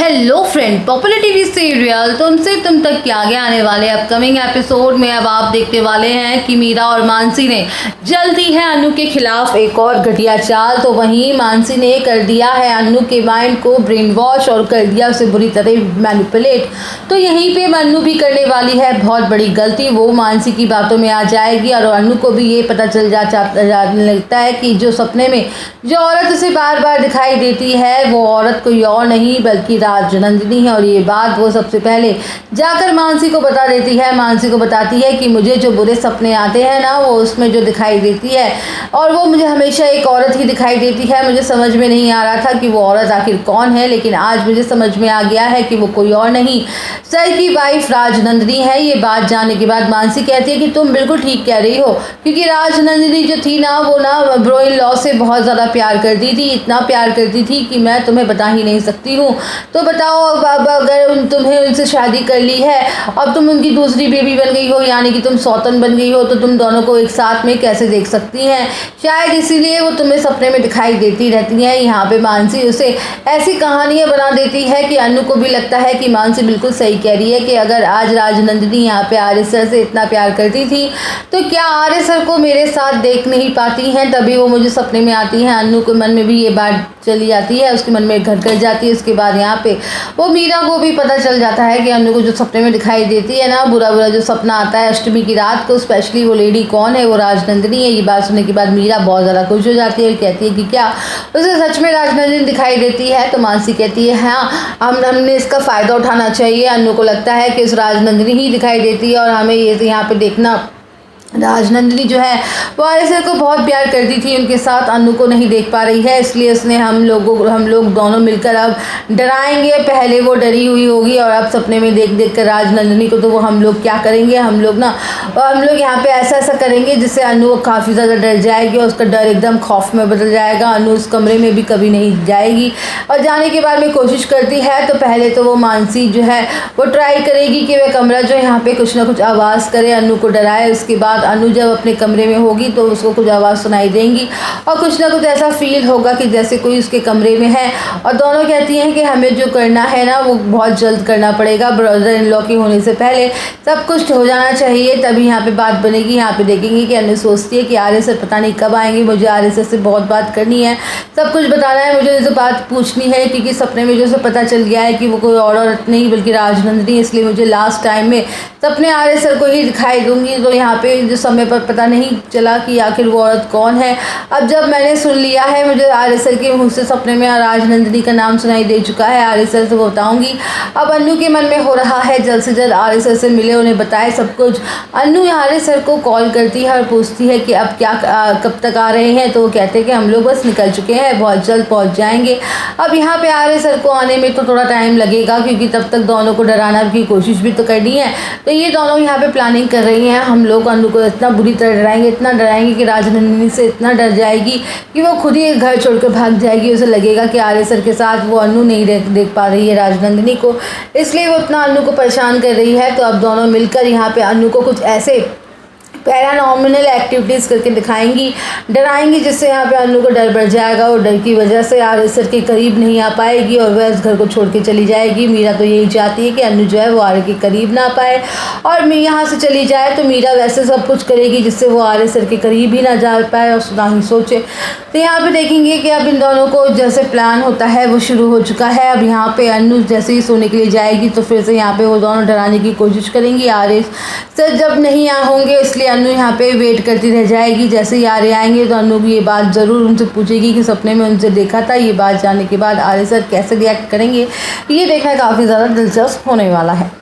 Hello friend, popular TV serial तुमसे तुम तक के आगे आने वाले अपकमिंग एपिसोड में अब आप देखने वाले हैं कि मीरा और मानसी ने जल्दी है अनु के खिलाफ एक और घटिया चाल। तो वहीं मानसी ने कर दिया है अनु के माइंड को ब्रेन वॉश और कर दिया उसे बुरी तरह मैनिपुलेट। तो यहीं पे अनु भी करने वाली है बहुत बड़ी गलती, वो मानसी की बातों में आ जाएगी और अनु को भी ये पता चल जाने लगता है कि जो सपने में जो औरत उसे बार बार दिखाई देती है वो औरत कोई और नहीं बल्कि राजनंदिनी है। और ये बात वो सबसे पहले जाकर मानसी को बता देती है। मानसी को बताती है कि मुझे जो बुरे सपने आते हैं ना, वो उसमें जो दिखाई देती है और वो मुझे हमेशा एक औरत ही दिखाई देती है। मुझे समझ में नहीं आ रहा था कि वो औरत आखिर कौन है, लेकिन आज मुझे समझ में आ गया है कि वो कोई और नहीं सर की वाइफ राजनंदिनी है। ये बात जानने के बाद मानसी कहती है कि तुम बिल्कुल ठीक कह रही हो, क्योंकि राजनंदिनी जो थी ना, वो ना ब्रो इन लॉ से बहुत ज़्यादा प्यार करती थी, इतना प्यार करती थी कि मैं तुम्हें बता ही नहीं सकती हूँ। तो बताओ अब अगर तुम्हें उनसे शादी कर ली है, अब तुम उनकी दूसरी बेबी बन गई हो, यानी कि तुम सौतन बन गई हो, तो तुम दोनों को एक साथ में कैसे देख सकती हैं। शायद इसीलिए वो तुम्हें सपने में दिखाई देती रहती हैं। यहाँ पे मानसी उसे ऐसी कहानियाँ बना देती है कि अनु को भी लगता है कि मानसी बिल्कुल सही कह रही है कि अगर आज राजनंदिनी यहाँ पे आर्य सर से इतना प्यार करती थी तो क्या आर्य सर को मेरे साथ देख नहीं पाती हैं, तभी वो मुझे सपने में आती हैं। अनु के मन में भी ये बात चली जाती है, उसके मन में घर कर जाती है। उसके बाद यहाँ पे वो मीरा को भी पता चल जाता है कि अनु को जो सपने में दिखाई देती है ना, बुरा बुरा जो सपना आता है अष्टमी की रात को, स्पेशली वो लेडी कौन है, वो राजनंदिनी है। ये बात सुनने के बाद मीरा बहुत ज़्यादा खुश हो जाती है और कहती है कि क्या उसे सच में राजनंदिनी दिखाई देती है। तो मानसी कहती है हाँ, हमने इसका फ़ायदा उठाना चाहिए। अनु को लगता है कि उस राजनंदिनी ही दिखाई देती है और हमें ये यहाँ पे देखना, राजनंदिनी जो है वो आर्य सर को बहुत प्यार करती थी, उनके साथ अनु को नहीं देख पा रही है, इसलिए उसने हम लोग दोनों मिलकर अब डराएंगे। पहले वो डरी हुई होगी और अब सपने में देख देख कर राजनंदिनी को, तो वो हम लोग क्या करेंगे, हम लोग यहाँ पे ऐसा करेंगे जिससे अनु काफ़ी ज़्यादा डर जाएगी और उसका डर एकदम खौफ में बदल जाएगा। अनु उस कमरे में भी कभी नहीं जाएगी और जाने के बाद में कोशिश करती है तो पहले तो वो मानसी जो है वो ट्राई करेगी कि वह कमरा जो यहाँ पे कुछ ना कुछ आवाज़ करे, अनु को डराए। उसके बाद अनु जब अपने कमरे में होगी तो उसको कुछ आवाज़ सुनाई देंगी और कुछ ना कुछ ऐसा फील होगा कि जैसे कोई उसके कमरे में है। और दोनों कहती हैं कि हमें जो करना है ना वो बहुत जल्द करना पड़ेगा, ब्रदर इन लॉ के होने से पहले सब कुछ हो जाना चाहिए, तभी यहाँ पे बात बनेगी। यहाँ पे देखेंगे कि अनु सोचती है कि आर्य सर पता नहीं कब आएंगे, मुझे आर्य सर से बहुत बात करनी है, सब कुछ बताना है, मुझे उनसे बात पूछनी है, क्योंकि सपने में जो उसे पता चल गया है कि वो कोई और औरत नहीं बल्कि राजनंदिनी, इसलिए मुझे लास्ट टाइम में सपने आर्य सर को ही दिखाई दूंगी। तो यहाँ पे जो समय पर पता नहीं चला कि आखिर वो औरत कौन है। अब जब मैंने सुन लिया है, मुझे आर्य सर के मुँह से सपने में राजनंदिनी का नाम सुनाई दे चुका है, आर्य सर से बताऊंगी। अब अनु के मन में हो रहा है जल्द से जल्द आर्य सर से मिले, उन्हें बताए सब कुछ। अनु आर्य सर को कॉल करती है और पूछती है कि अब क्या कब तक आ रहे हैं, तो वो कहते हैं कि हम लोग बस निकल चुके हैं, बहुत जल्द पहुँच जाएंगे। अब यहाँ पे आर्य सर को आने में तो थोड़ा टाइम लगेगा, क्योंकि तब तक दोनों को डराना की कोशिश भी तो करनी है। तो ये दोनों यहाँ पे प्लानिंग कर रही हैं, हम लोग अनु को इतना बुरी तरह डराएंगे, इतना डराएंगे कि राजनंदिनी से इतना डर जाएगी कि वो खुद ही घर छोड़कर भाग जाएगी। उसे लगेगा कि आर्य सर के साथ वो अनु नहीं देख पा रही है राजनंदिनी को, इसलिए वो इतना अनु को परेशान कर रही है। तो अब दोनों मिलकर यहाँ पे अनु को कुछ ऐसे पैरानॉर्मल एक्टिविटीज़ करके दिखाएंगी, डराएंगी, जिससे यहाँ पे अनु को डर बढ़ जाएगा और डर की वजह से आर्य सर के करीब नहीं आ पाएगी और वह इस घर को छोड़ के चली जाएगी। मीरा तो यही चाहती है कि अनु जो है वो आर्य के करीब ना पाए और यहाँ से चली जाए। तो मीरा वैसे सब कुछ करेगी जिससे वो आर्य सर के करीब ही ना जा पाए और ना ही सोचे। तो यहाँ पे देखेंगे कि अब इन दोनों को जैसे प्लान होता है वो शुरू हो चुका है। अब यहाँ पे अनु जैसे ही सोने के लिए जाएगी तो फिर से यहाँ पे वो दोनों डराने की कोशिश करेंगी। आर्य सर जब नहीं होंगे इसलिए अनु यहाँ पे वेट करती रह जाएगी। जैसे ही आर्य आएंगे तो अनु ये बात ज़रूर उनसे पूछेगी कि सपने में उनसे देखा था। ये बात जानने के बाद आर्य सर कैसे रिएक्ट करेंगे, ये देखना काफ़ी ज़्यादा दिलचस्प होने वाला है।